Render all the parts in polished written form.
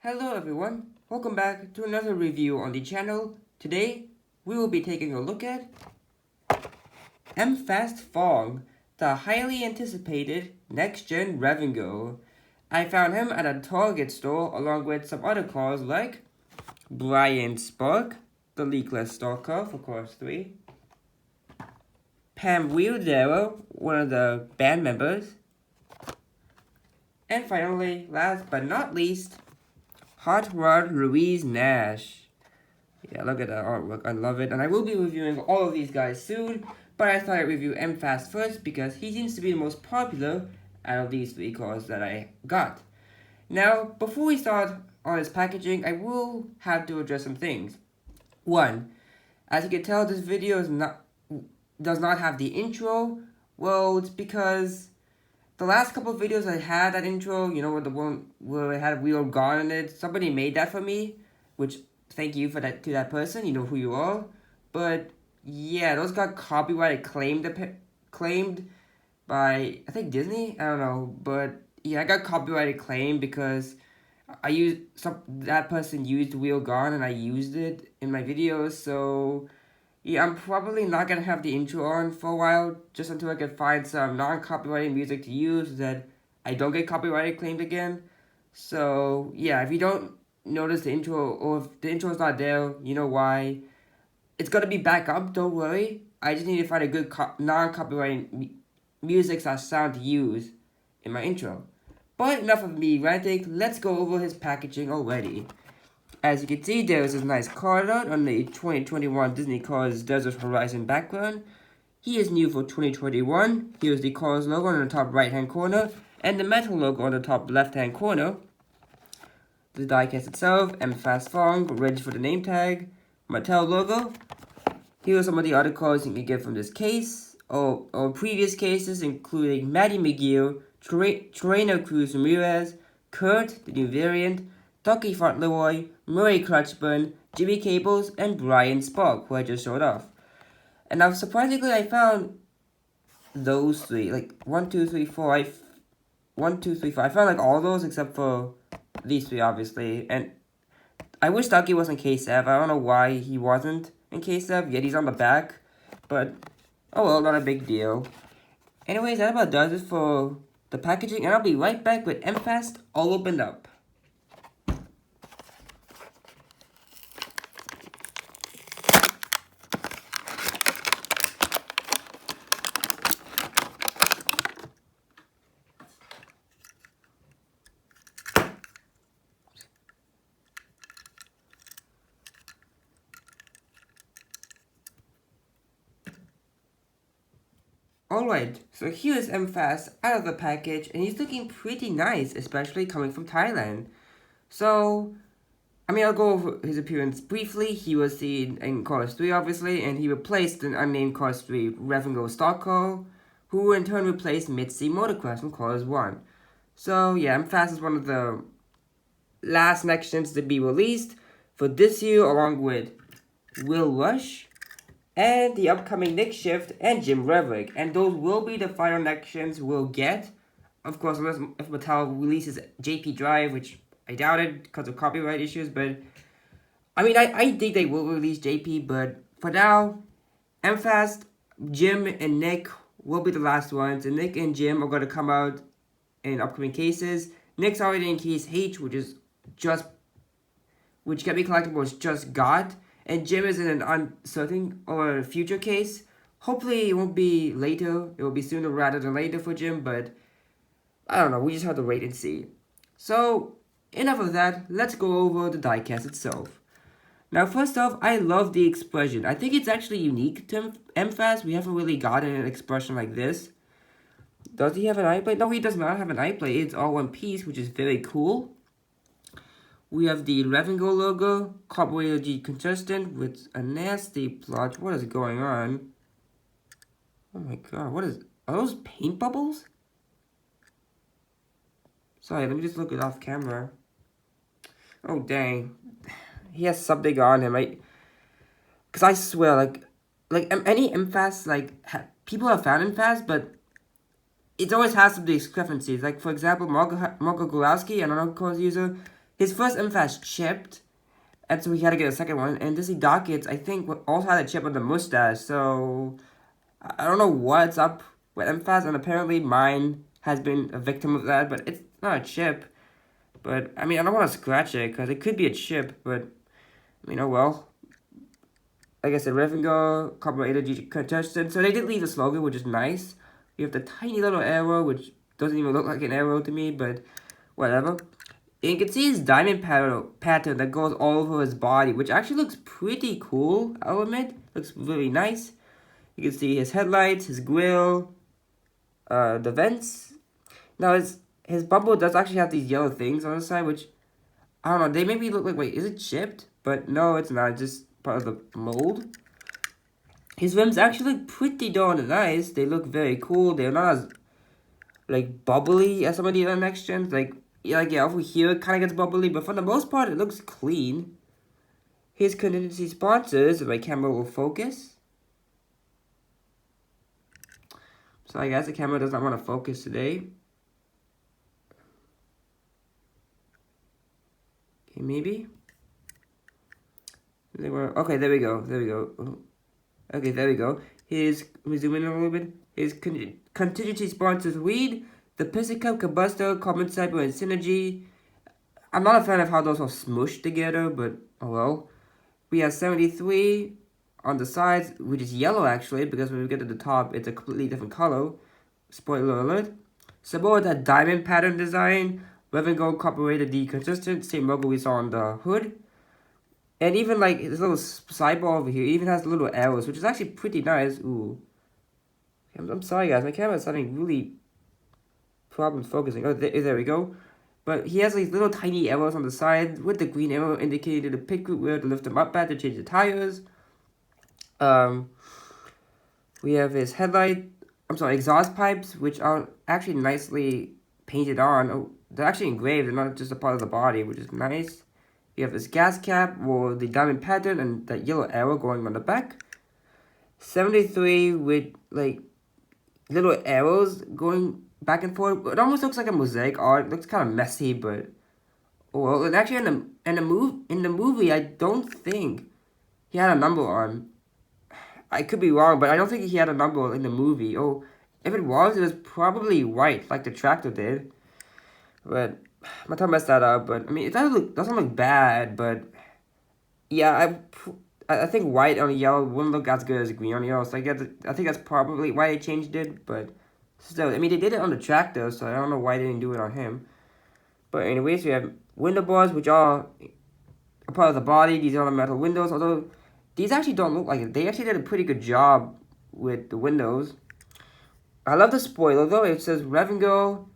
Hello everyone, welcome back to another review on the channel. Today, we will be taking a look at MFast Fong, the highly anticipated next-gen Revengo. I found him at a Target store along with some other cars like Brian Spark, the leakless stalker for Cars 3, Pam Wheeldero, one of the band members, and finally, last but not least, Hot Rod Louise Nash. Yeah, look at that artwork. I love it. And I will be reviewing all of these guys soon. But I thought I'd review MFast first because he seems to be the most popular out of these three cars that I got. Now, before we start on his packaging, I will have to address some things. One, as you can tell, this video does not have the intro. Well, it's because the last couple of videos I had that intro, you know, with the one where I had a wheel gone in it, somebody made that for me, which thank you for that to that person. You know who you are. But yeah, those got copyright claimed by I think Disney. I don't know, but yeah, I got copyrighted claimed because that person used wheel gone and I used it in my videos. So yeah, I'm probably not gonna have the intro on for a while, just until I can find some non-copyrighted music to use so that I don't get copyrighted claimed again. So yeah, if you don't notice the intro, or if the intro is not there, you know why. It's gonna be back up, don't worry. I just need to find a good non-copyrighted music / sound to use in my intro. But enough of me ranting, let's go over his packaging already. As you can see, there is this nice card art on the 2021 Disney Cars Desert Horizon background. He is new for 2021. Here's the Cars logo on the top right hand corner, and the Mattel logo on the top left hand corner. The diecast itself, MFast Fong, ready for the name tag, Mattel logo. Here are some of the other cards you can get from this case, or previous cases, including Maddie McGill, Trainer Cruz Ramirez, Kurt, the new variant, Ducky Fauntleroy, Murray Crutchburn, Jimmy Cables, and Brian Spark, who I just showed off. And now, surprisingly, I found those three, like 1, 2, 3, 4, 1, 2, 3, 4. I found like all those except for these three, obviously. And I wish Ducky was in K7. I don't know why he wasn't in K7, yet he's on the back. But, oh well, not a big deal. Anyways, that about does it for the packaging, and I'll be right back with MFast all opened up. Alright, so here's MFast out of the package, and he's looking pretty nice, especially coming from Thailand. So, I mean, I'll go over his appearance briefly. He was seen in Cars 3, obviously, and he replaced an unnamed Cars 3 Revengo stock car, who in turn replaced Mitzi Motocross from Cars 1. So, yeah, MFast is one of the last next-gens to be released for this year, along with Will Rush, and the upcoming Nick Shift and Jim Revick. And those will be the final next-gens we'll get. Of course, unless if Mattel releases JP Drive, which I doubt it because of copyright issues. But, I mean, I think they will release JP. But for now, MFast, Jim, and Nick will be the last ones. And Nick and Jim are going to come out in upcoming cases. Nick's already in case H, which Get Me Collectibles just got. And Jim is in an uncertain or future case. Hopefully it won't be later. It will be sooner rather than later for Jim. But I don't know. We just have to wait and see. So enough of that. Let's go over the diecast itself. Now first off, I love the expression. I think it's actually unique to MFast. We haven't really gotten an expression like this. Does he have an eye plate? No, he does not have an eye plate. It's all one piece, which is very cool. We have the Revengo logo, carburetor G consistent with a nasty plot. What is going on? Oh my god, are those paint bubbles? Sorry, let me just look it off camera. Oh dang. He has something on him, right? Because I swear, like any MFast, people have found MFast, but it always has some discrepancies. Like, for example, Marco Gulowski, an Cars user, his first MFast chipped, and so he had to get a second one. And this Dockets, I think, also had a chip on the mustache. So I don't know what's up with MFast, and apparently mine has been a victim of that. But it's not a chip. But I mean, I don't want to scratch it because it could be a chip. But I mean, oh well. Like I said, Revengo, carbohydrate contestant. So they did leave the slogan, which is nice. You have the tiny little arrow, which doesn't even look like an arrow to me, but whatever. And you can see his diamond pattern that goes all over his body, which actually looks pretty cool, I'll admit. Looks really nice. You can see his headlights, his grill, the vents. Now, his bumper does actually have these yellow things on the side, which, I don't know, they maybe look like, wait, is it chipped? But no, it's not, it's just part of the mold. His rims actually look pretty darn nice. They look very cool. They're not as, like, bubbly as some of the other next gens. Like, yeah, over here it kind of gets bubbly, but for the most part, it looks clean. His contingency sponsors, if my camera will focus. Sorry guys, the camera does not want to focus today. Okay, maybe. Okay, there we go. There we go. Okay, there we go. Let me zoom in a little bit. His contingency sponsors weed, the piston cup, combustor, carbon cyber, and synergy. I'm not a fan of how those are smushed together, but oh well. We have 73 on the sides, which is yellow actually, because when we get to the top, it's a completely different color. Spoiler alert. Support that diamond pattern design. Red and gold cooperated the consistent, same logo we saw on the hood. And even like this little sidebar over here even has little arrows, which is actually pretty nice. Ooh. I'm sorry guys, my camera is having really problems focusing. Oh, there we go. But he has these little tiny arrows on the side with the green arrow indicating the pit group where to lift them up at to change the tires. We have his exhaust pipes, which are actually nicely painted on. Oh, they're actually engraved, they're not just a part of the body, which is nice. You have this gas cap with the diamond pattern and that yellow arrow going on the back. 73 with like little arrows going back and forth. It almost looks like a mosaic art. It looks kind of messy, but oh well. And actually, in the movie, I don't think he had a number on. I could be wrong, but I don't think he had a number in the movie. Oh, if it was probably white, like the tractor did. But Mattel messed that up. But I mean, it doesn't look bad. But yeah, I think white on yellow wouldn't look as good as green on yellow. So I think that's probably why they changed it. But still, I mean, they did it on the tractor, so I don't know why they didn't do it on him. But anyways, we have window bars, which are a part of the body. These are the metal windows, although these actually don't look like it. They actually did a pretty good job with the windows. I love the spoiler, though. It says Revengo.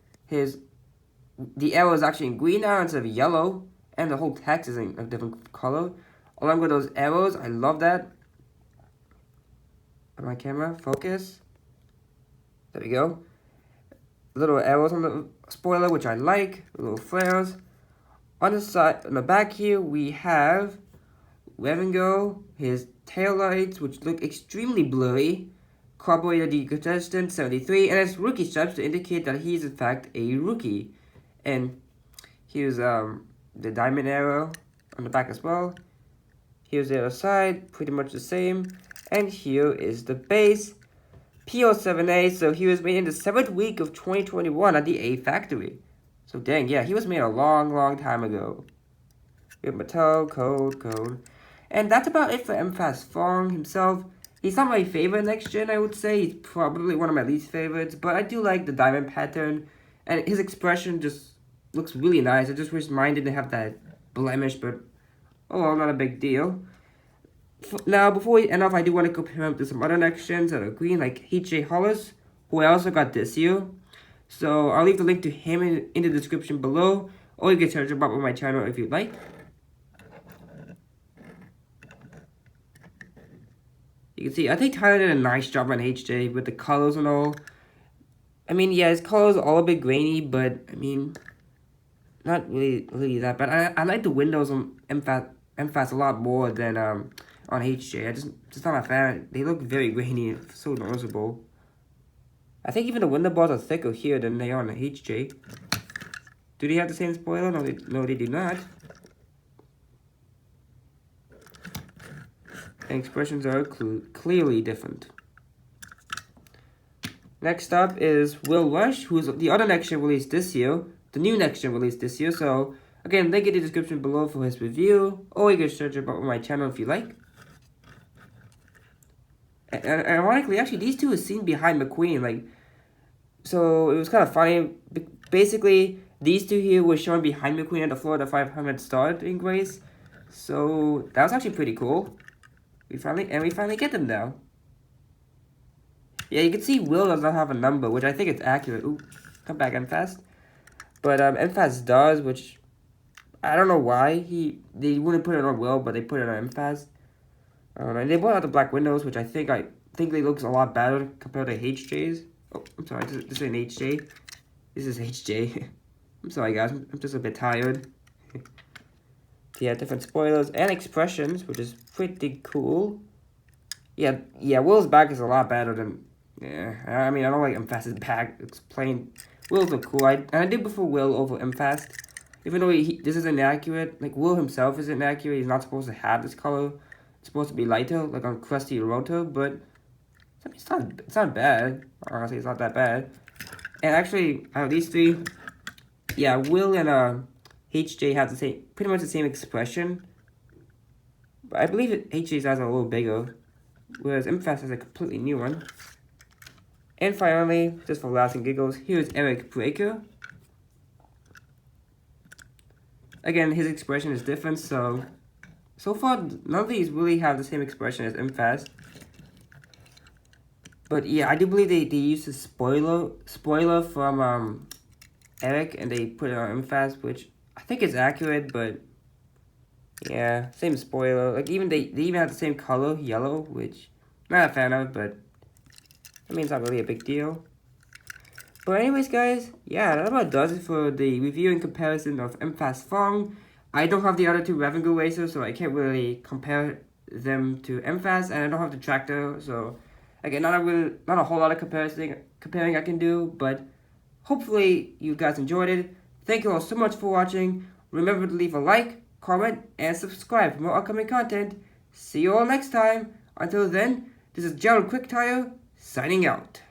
The arrow is actually in green now instead of yellow, and the whole text is in a different color. Along with those arrows, I love that. On my camera, focus. There we go. Little arrows on the spoiler, which I like. Little flares. On the side, on the back here, we have Revengo, his taillights, which look extremely blurry. Carburetor decontestant 73, and his rookie stripes to indicate that he is in fact a rookie. And here's the diamond arrow on the back as well. Here's the other side, pretty much the same. And here is the base, PO7A. So he was made in the 7th week of 2021 at the A factory. So dang, yeah, he was made a long time ago. We have Mattel, code. And that's about it for MFast Fong himself. He's not my favorite next gen, I would say. He's probably one of my least favorites. But I do like the diamond pattern. And his expression just looks really nice. I just wish mine didn't have that blemish, but oh well, not a big deal. Now, before we end off, I do want to compare him to some other next gens that are green, like H.J. Hollis, who I also got this year. So I'll leave the link to him in the description below, or you can search him up on my channel if you'd like. You can see, I think Tyler did a nice job on HJ with the colors and all. I mean, yeah, his colors are all a bit grainy, but I mean, not really that bad. I like the windows on MFast a lot more than on HJ. I just not a fan. They look very grainy, so noticeable. I think even the window bars are thicker here than they are on the HJ. Do they have the same spoiler? No, they do not. And expressions are clearly different. Next up is Will Rush, who's the other next gen released this year. The new next gen released this year. So, again, link in the description below for his review. Or you can search about my channel if you like. And ironically, actually, these two are seen behind McQueen. Like, so it was kind of funny. Basically, these two here were shown behind McQueen at the Florida 500 starting race. So that was actually pretty cool. We finally get them now. Yeah, you can see Will does not have a number, which I think is accurate. Ooh, come back, MFast. But MFast does, which I don't know why they wouldn't put it on Will, but they put it on MFast. And they brought out the black windows, which I think they looks a lot better compared to HJ's. Oh, I'm sorry, this ain't HJ. This is HJ. I'm sorry, guys. I'm just a bit tired. Yeah, different spoilers and expressions, which is pretty cool. Yeah, Will's back is a lot better than. Yeah, I mean, I don't like MFast's back. It's plain. Will's look cool. I did prefer Will over MFast. Even though this is inaccurate, like Will himself is inaccurate. He's not supposed to have this color. It's supposed to be lighter, like on Krusty Roto, but I mean, it's not bad. Honestly, it's not that bad. And actually, out of these three, yeah, Will and HJ have pretty much the same expression. But I believe HJ's eyes are a little bigger, whereas MFast has a completely new one. And finally, just for laughs and giggles, here's Eric Breaker. Again, his expression is different, so far, none of these really have the same expression as MFast. But yeah, I do believe they used a spoiler from Eric, and they put it on MFast, which I think is accurate, but yeah, same spoiler. Like they even have the same color, yellow, which I'm not a fan of, but I mean, it's not really a big deal. But anyways, guys, yeah, that about does it for the review and comparison of MFast Fong. I don't have the other two revenue racers, so I can't really compare them to MFast, and I don't have the tractor, so again, not a whole lot of comparing I can do, but hopefully you guys enjoyed it. Thank you all so much for watching. Remember to leave a like, comment, and subscribe for more upcoming content. See you all next time. Until then, this is Gerald Quicktire, signing out.